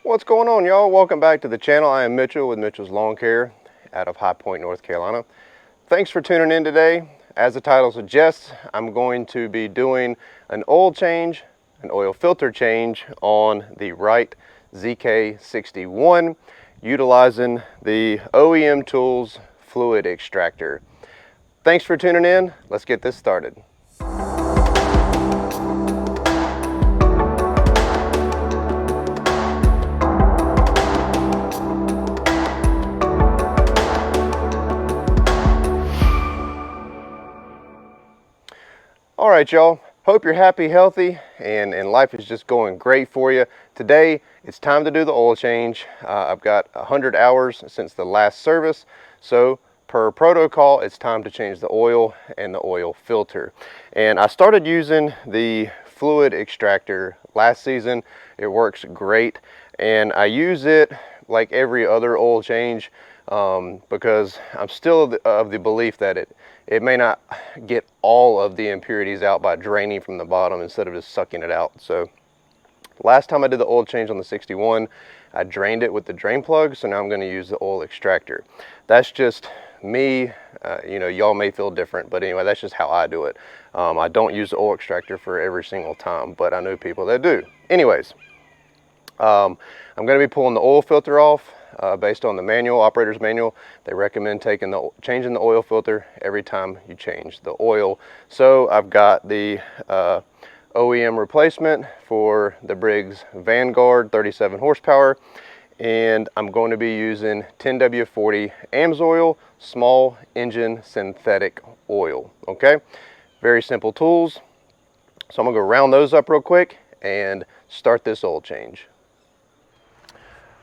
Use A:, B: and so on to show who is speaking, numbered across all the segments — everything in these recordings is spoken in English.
A: What's going on, y'all? Welcome back to the channel. I am Mitchell with Mitchell's Lawn Care out of High Point, North Carolina. Thanks for tuning in today. As the title suggests, I'm going to be doing an oil change, an oil filter change on the Wright ZK61 utilizing the OEM Tools fluid extractor. Thanks for tuning in. Let's get this started. All right, y'all. Hope you're happy, healthy, and life is just going great for you. Today, it's time to do the oil change. I've got 100 hours since the last service, so per protocol, it's time to change the oil and the oil filter. And I started using the fluid extractor last season. It works great, and I use it like every other oil change because I'm still of the belief that it may not get all of the impurities out by draining from the bottom instead of just sucking it out. So last time I did the oil change on the 61, I drained it with the drain plug, so now I'm going to use the oil extractor. That's just me. You know, y'all may feel different, but anyway, that's just how I do it. I don't use the oil extractor for every single time, but I know people that do. Anyways, I'm going to be pulling the oil filter off. Based on the manual, operator's manual, they recommend changing the oil filter every time you change the oil. So I've got the OEM replacement for the Briggs Vanguard 37 horsepower, and I'm going to be using 10W40 AMSOIL small engine synthetic oil. Okay, very simple tools. So I'm gonna go round those up real quick and start this oil change.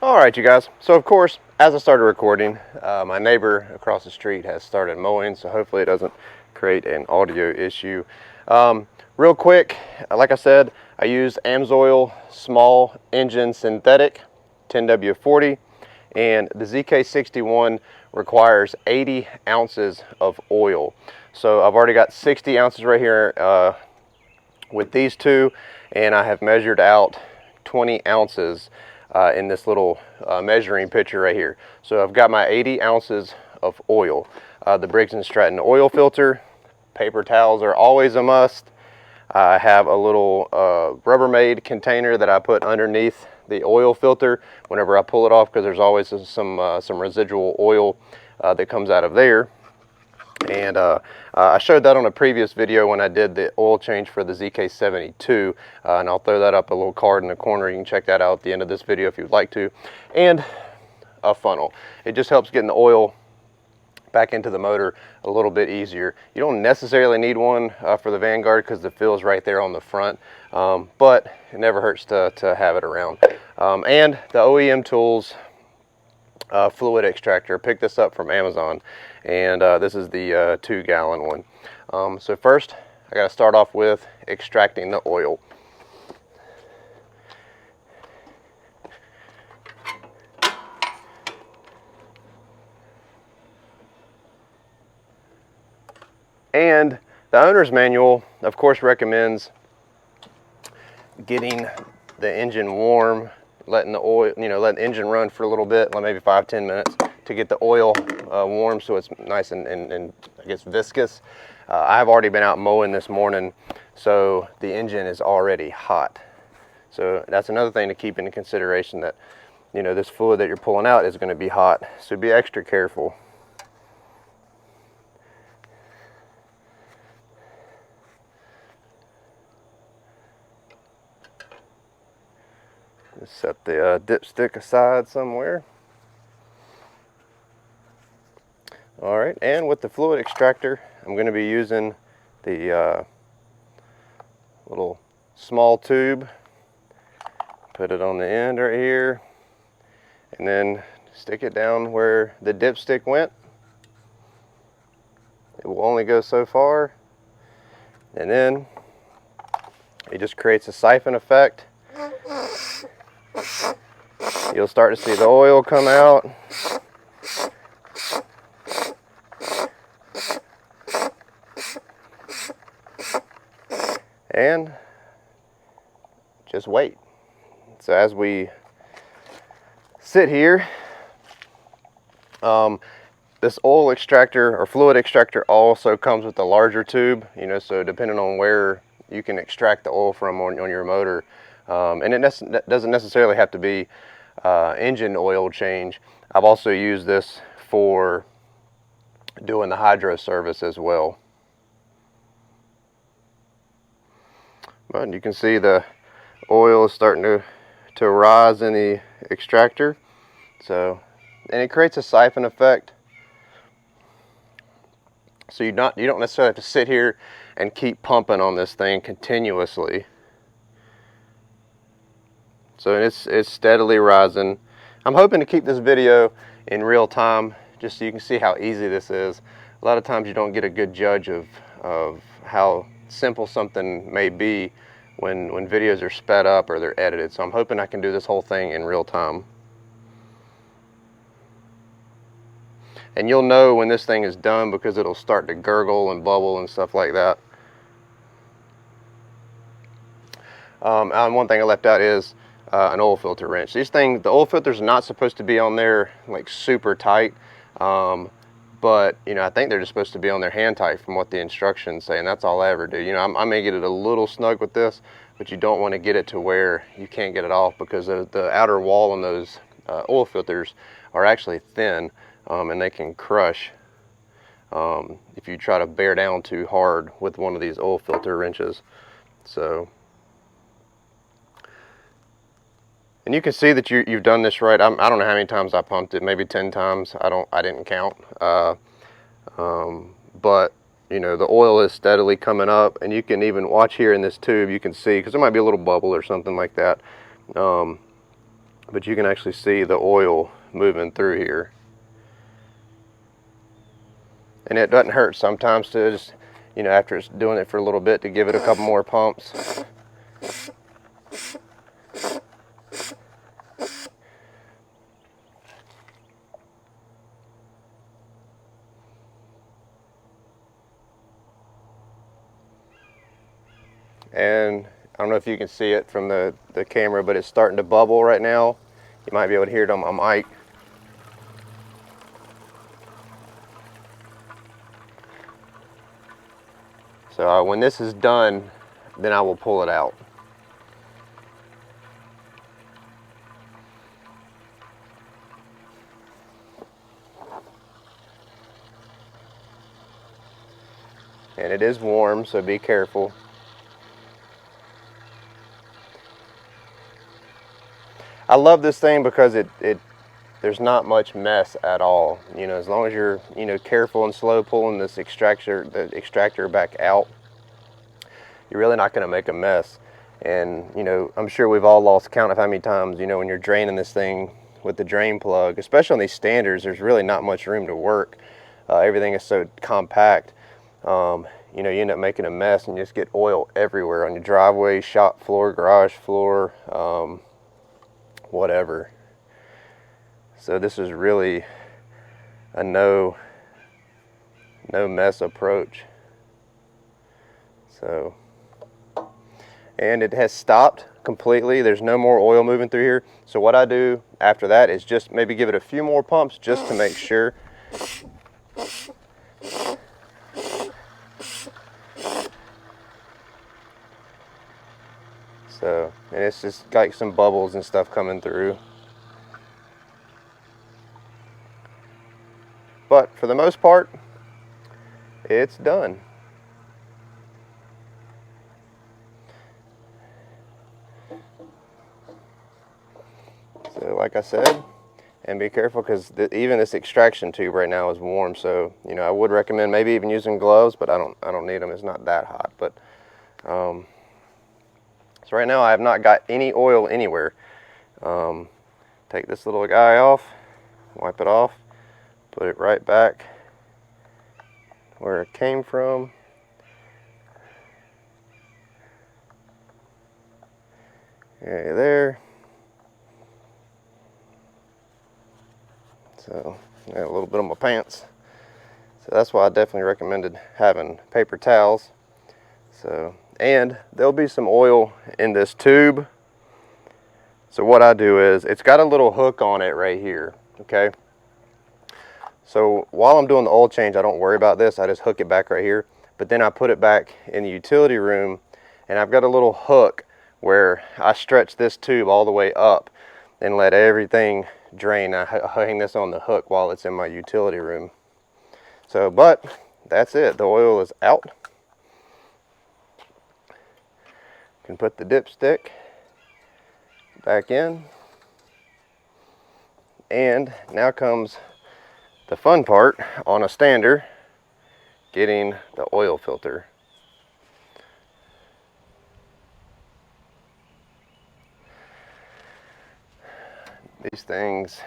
A: All right, you guys, so of course, as I started recording, my neighbor across the street has started mowing, so hopefully it doesn't create an audio issue. Real quick, like I said, I use AMSOIL small engine synthetic 10W40, and the ZK61 requires 80 ounces of oil. So I've already got 60 ounces right here with these two, and I have measured out 20 ounces in this little measuring pitcher right here. So I've got my 80 ounces of oil. The Briggs & Stratton oil filter. Paper towels are always a must. I have a little Rubbermaid container that I put underneath the oil filter whenever I pull it off, because there's always some residual oil that comes out of there. And I showed that on a previous video when I did the oil change for the ZK72, and I'll throw that up a little card in the corner. You can check that out at the end of this video if you'd like to. And a funnel. It just helps getting the oil back into the motor a little bit easier. You don't necessarily need one for the Vanguard because the fill is right there on the front, but it never hurts to have it around. And the OEM Tools fluid extractor. Picked this up from Amazon, and this is the 2-gallon one. So first I got to start off with extracting the oil. And the owner's manual of course recommends getting the engine warm, letting the oil, letting the engine run for a little bit, like maybe 5-10 minutes, to get the oil warm so it's nice and I guess viscous. I've already been out mowing this morning, so the engine is already hot. So that's another thing to keep into consideration, that this fluid that you're pulling out is going to be hot, so be extra careful. Just set the dipstick aside somewhere. All right, and with the fluid extractor, I'm going to be using the little small tube. Put it on the end right here, and then stick it down where the dipstick went. It will only go so far, and then it just creates a siphon effect. You'll start to see the oil come out. And just wait. So as we sit here. This oil extractor or fluid extractor also comes with a larger tube, you know, so depending on where you can extract the oil from on your motor. And it doesn't necessarily have to be engine oil change. I've also used this for doing the hydro service as well. But you can see the oil is starting to rise in the extractor. So, and it creates a siphon effect. So you don't necessarily have to sit here and keep pumping on this thing continuously. So it's steadily rising. I'm hoping to keep this video in real time just so you can see how easy this is. A lot of times you don't get a good judge of how simple something may be when videos are sped up or they're edited. So I'm hoping I can do this whole thing in real time. And you'll know when this thing is done because it'll start to gurgle and bubble and stuff like that. And one thing I left out is an oil filter wrench. These things, the oil filters are not supposed to be on there like super tight, but you know, I think they're just supposed to be on there hand tight from what the instructions say, and that's all I ever do. You know, I may get it a little snug with this, but you don't want to get it to where you can't get it off, because the outer wall on those oil filters are actually thin. And they can crush if you try to bear down too hard with one of these oil filter wrenches. So, and you can see that you've done this right. I don't know how many times I pumped it, maybe 10 times. I didn't count. But you know, the oil is steadily coming up, and you can even watch here in this tube. You can see, because there might be a little bubble or something like that, but you can actually see the oil moving through here. And it doesn't hurt sometimes to just, you know, after it's doing it for a little bit, to give it a couple more pumps. And I don't know if you can see it from the camera, but it's starting to bubble right now. You might be able to hear it on my mic. So when this is done, then I will pull it out. And it is warm, so be careful. I love this thing because there's not much mess at all. You know, as long as you're, you know, careful and slow pulling this extractor back out, you're really not going to make a mess. And you know, I'm sure we've all lost count of how many times, you know, when you're draining this thing with the drain plug, especially on these standards, there's really not much room to work. Everything is so compact. You know, you end up making a mess and you just get oil everywhere on your driveway, shop floor, garage floor, whatever. So this is really a no mess approach. So, and it has stopped completely. There's no more oil moving through here. So what I do after that is just maybe give it a few more pumps just to make sure. So, and it's just like some bubbles and stuff coming through. But for the most part, it's done. So like I said, and be careful, because even this extraction tube right now is warm. So, you know, I would recommend maybe even using gloves, but I don't need them. It's not that hot. But so right now I have not got any oil anywhere. Take this little guy off, wipe it off, put it right back where it came from. Okay, there. So, got a little bit on my pants. So that's why I definitely recommended having paper towels. So, and there'll be some oil in this tube. So what I do is, it's got a little hook on it right here, okay? So while I'm doing the oil change, I don't worry about this. I just hook it back right here. But then I put it back in the utility room, and I've got a little hook where I stretch this tube all the way up and let everything drain. I hang this on the hook while it's in my utility room. So, but that's it. The oil is out. You can put the dipstick back in. And now comes the fun part on a stander, getting the oil filter. These things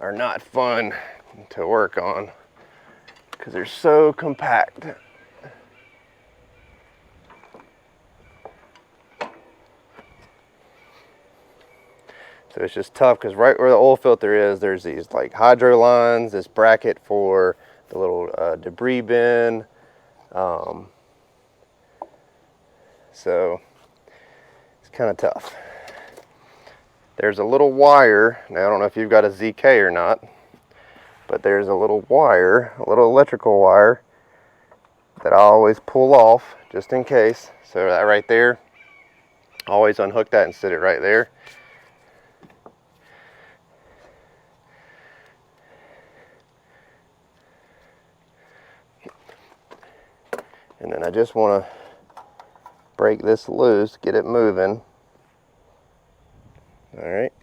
A: are not fun to work on because they're so compact. So it's just tough because right where the oil filter is, there's these like hydro lines, this bracket for the little debris bin. So it's kind of tough. There's a little wire. Now I don't know if you've got a ZK or not, but there's a little wire, a little electrical wire that I always pull off just in case. So that right there, always unhook that and sit it right there. And then I just want to break this loose, get it moving. All right.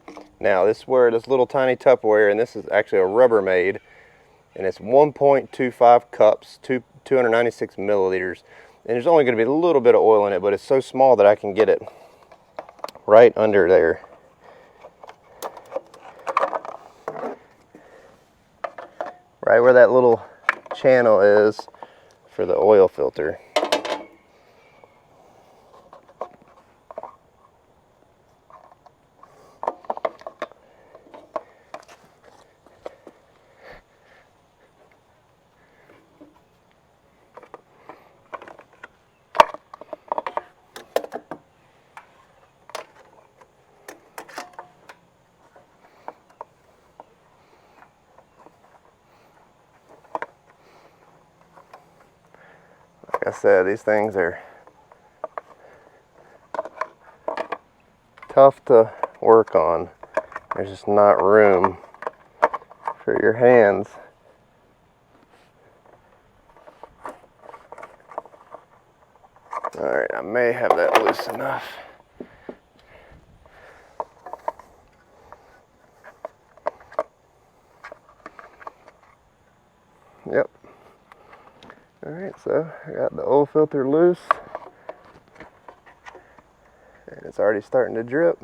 A: Now this is where this little tiny Tupperware, and this is actually a Rubbermaid, and it's 1.25 cups, 296 milliliters. And there's only going to be a little bit of oil in it, but it's so small that I can get it right under there. Right where that little channel is for the oil filter. Like I said, these things are tough to work on. There's just not room for your hands. Alright, I may have that loose enough. Yep. Alright, so I got the oil filter loose. And it's already starting to drip.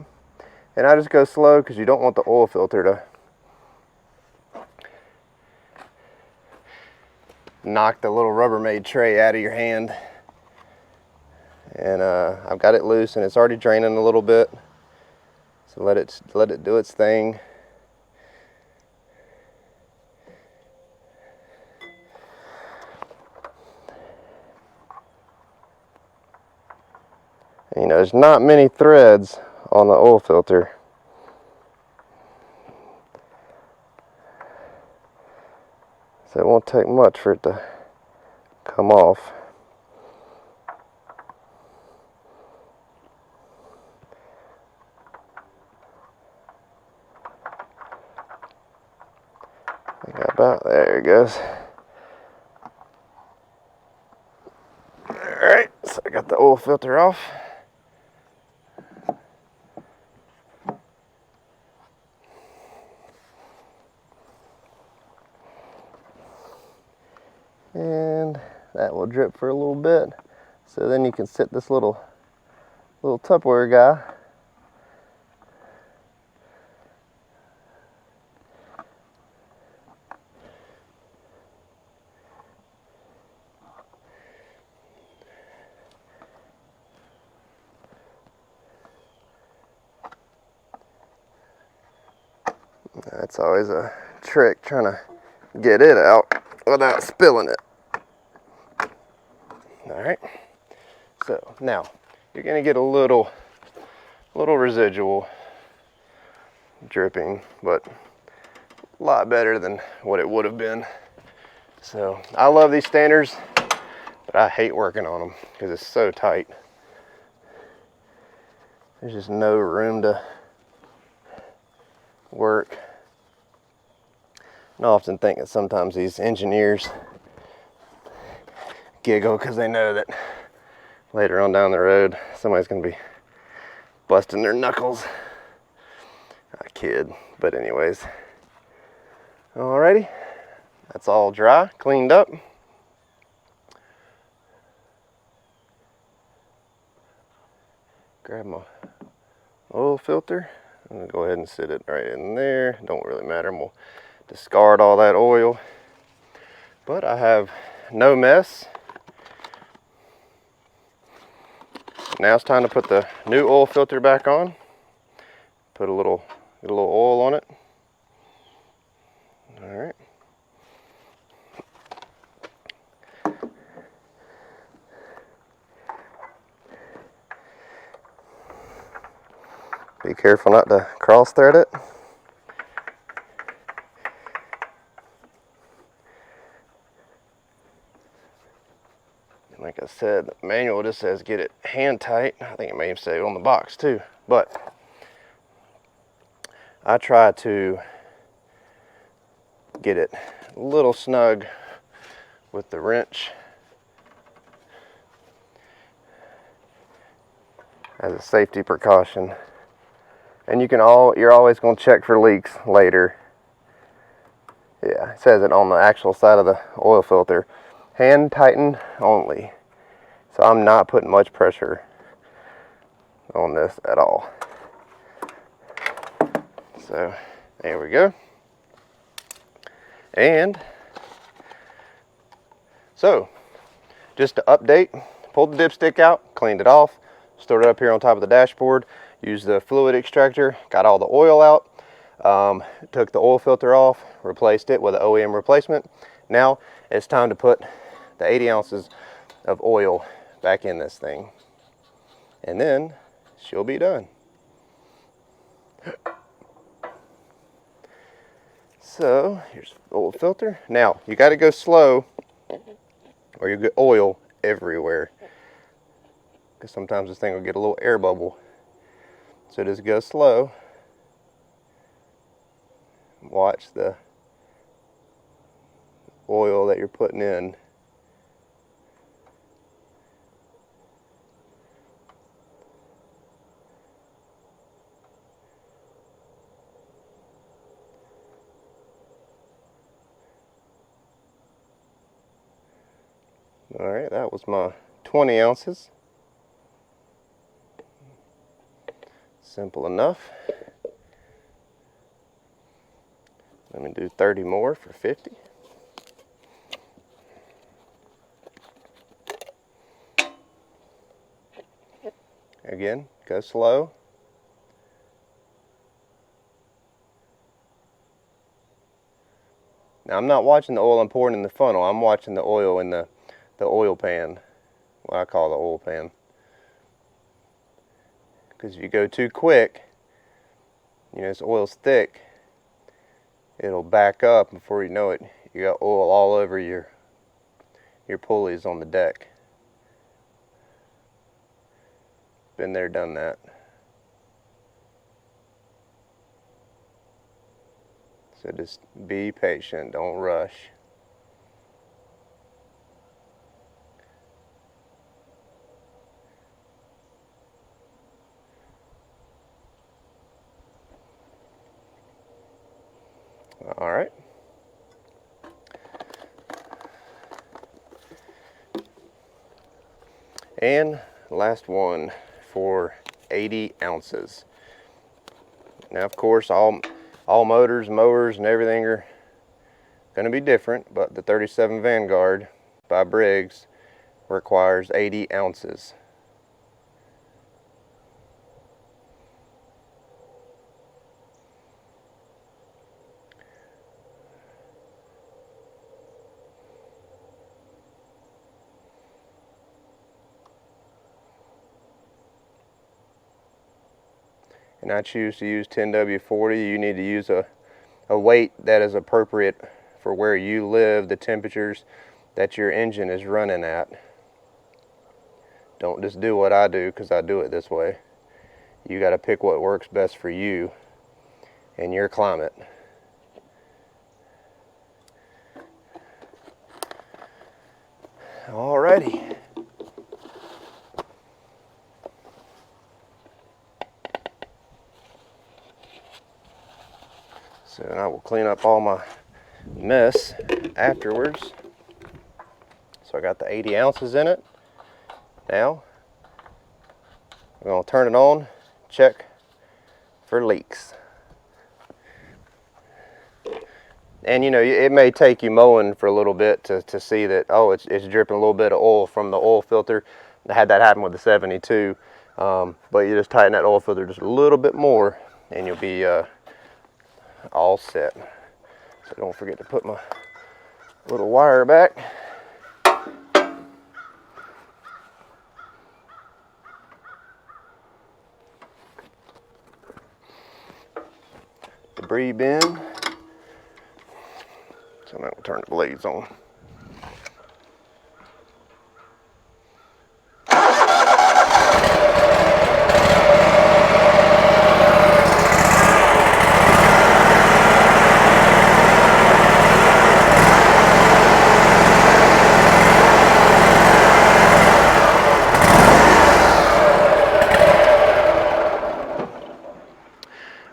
A: And I just go slow because you don't want the oil filter to knock the little Rubbermaid tray out of your hand. And I've got it loose and it's already draining a little bit. So let it do its thing. You know, there's not many threads on the oil filter. So it won't take much for it to come off. I think about, there it goes. Alright, so I got the oil filter off. And that will drip for a little bit. So then you can sit this little Tupperware guy That's always a trick, trying to get it out without spilling it. All right, so now you're gonna get a little little residual dripping, but a lot better than what it would have been. So I love these Standers, but I hate working on them because it's so tight. There's just no room to work. And I often think that sometimes these engineers giggle because they know that later on down the road somebody's going to be busting their knuckles. I kid, but anyways. Alrighty, that's all dry, cleaned up. Grab my oil filter. I'm going to go ahead and sit it right in there. Don't really matter. We'll discard all that oil. But I have no mess. Now it's time to put the new oil filter back on. Get a little oil on it. All right. Be careful not to cross thread it. Like I said, the manual just says get it hand tight. I think it may say it on the box too, but I try to get it a little snug with the wrench as a safety precaution. And you're always going to check for leaks later. Yeah, it says it on the actual side of the oil filter. Hand tighten only. So I'm not putting much pressure on this at all. So there we go. And so just to update, pulled the dipstick out, cleaned it off, stored it up here on top of the dashboard, used the fluid extractor, got all the oil out, took the oil filter off, replaced it with an OEM replacement. Now it's time to put the 80 ounces of oil back in this thing, and then she'll be done. So here's the oil filter. Now you got to go slow or you get oil everywhere, because sometimes this thing will get a little air bubble. So just go slow. Watch the oil that you're putting in. All right, that was my 20 ounces. Simple enough. Let me do 30 more for 50. Again, go slow. Now I'm not watching the oil I'm pouring in the funnel. I'm watching the oil in the oil pan, what I call the oil pan. Because if you go too quick, you know, this oil's thick, it'll back up. Before you know it, you got oil all over your pulleys on the deck. Been there, done that. So just be patient, don't rush. All right. And last one for 80 ounces. Now, of course, all motors, mowers, and everything are going to be different, but the 37 Vanguard by Briggs requires 80 ounces. and I choose to use 10W40, you need to use a weight that is appropriate for where you live, the temperatures that your engine is running at. Don't just do what I do because I do it this way. You got to pick what works best for you and your climate. Alrighty. So I will clean up all my mess afterwards. So I got the 80 ounces in it. Now I'm going to turn it on, check for leaks. And you know, it may take you mowing for a little bit to see that, oh, it's dripping a little bit of oil from the oil filter. I had that happen with the 72, but you just tighten that oil filter just a little bit more and you'll be all set. So don't forget to put my little wire back. Debris bin. So now we'll turn the blades on.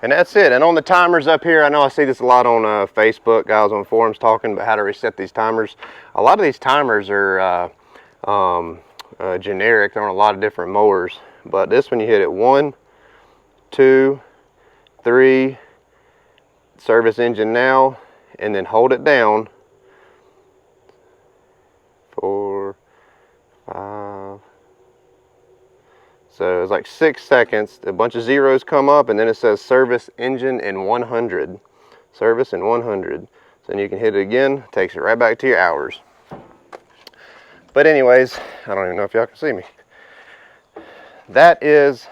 A: And that's it. And on the timers up here, I know I see this a lot on Facebook, guys on forums talking about how to reset these timers. A lot of these timers are generic. They're on a lot of different mowers. But this one, you hit it 1, 2, 3, service engine now, and then hold it down. 4, 5. So it's like 6 seconds, a bunch of zeros come up, and then it says service engine in 100. Service in 100. So then you can hit it again, takes it right back to your hours. But anyways, I don't even know if y'all can see me. That is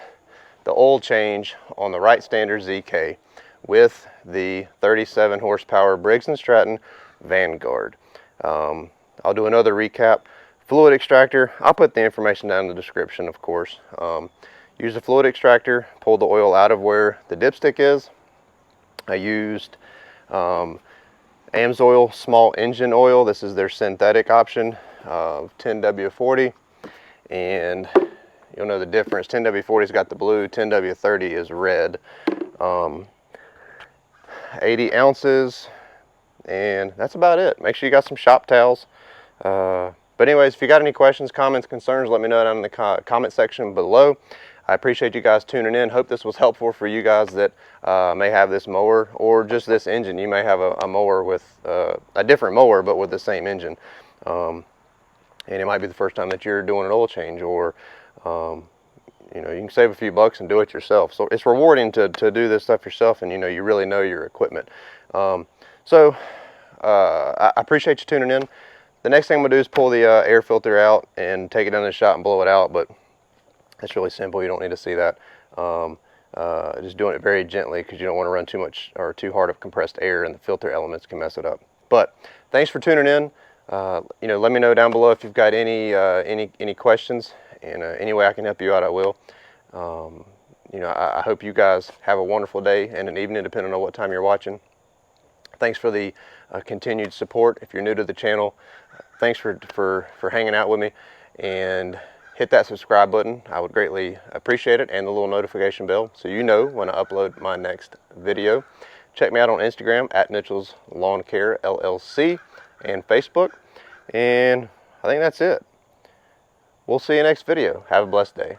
A: the oil change on the Wright Stander ZK with the 37 horsepower Briggs & Stratton Vanguard. I'll do another recap. Fluid extractor, I'll put the information down in the description, of course. Use the fluid extractor, pull the oil out of where the dipstick is. I used AMSOIL small engine oil. This is their synthetic option of 10W40, and you'll know the difference. 10W40's got the blue, 10W30 is red. 80 ounces, and that's about it. Make sure you got some shop towels. But anyways, if you got any questions, comments, concerns, let me know down in the comment section below. I appreciate you guys tuning in. Hope this was helpful for you guys that may have this mower or just this engine. You may have a mower with a different mower, but with the same engine. And it might be the first time that you're doing an oil change, or you know, you can save a few bucks and do it yourself. So it's rewarding to do this stuff yourself, and you know, you really know your equipment. So I appreciate you tuning in. The next thing I'm gonna do is pull the air filter out and take it down the shot and blow it out, but it's really simple. You don't need to see that. Just doing it very gently because you don't want to run too much or too hard of compressed air, and the filter elements can mess it up. But thanks for tuning in. You know, let me know down below if you've got any questions, and any way I can help you out, I will. You know, I hope you guys have a wonderful day and an evening, depending on what time you're watching. Thanks for the continued support. If you're new to the channel, thanks for hanging out with me, and hit that subscribe button. I would greatly appreciate it, and the little notification bell so you know when I upload my next video. Check me out on Instagram at Mitchell's Lawn Care LLC and Facebook, and I think that's it. We'll see you next video. Have a blessed day.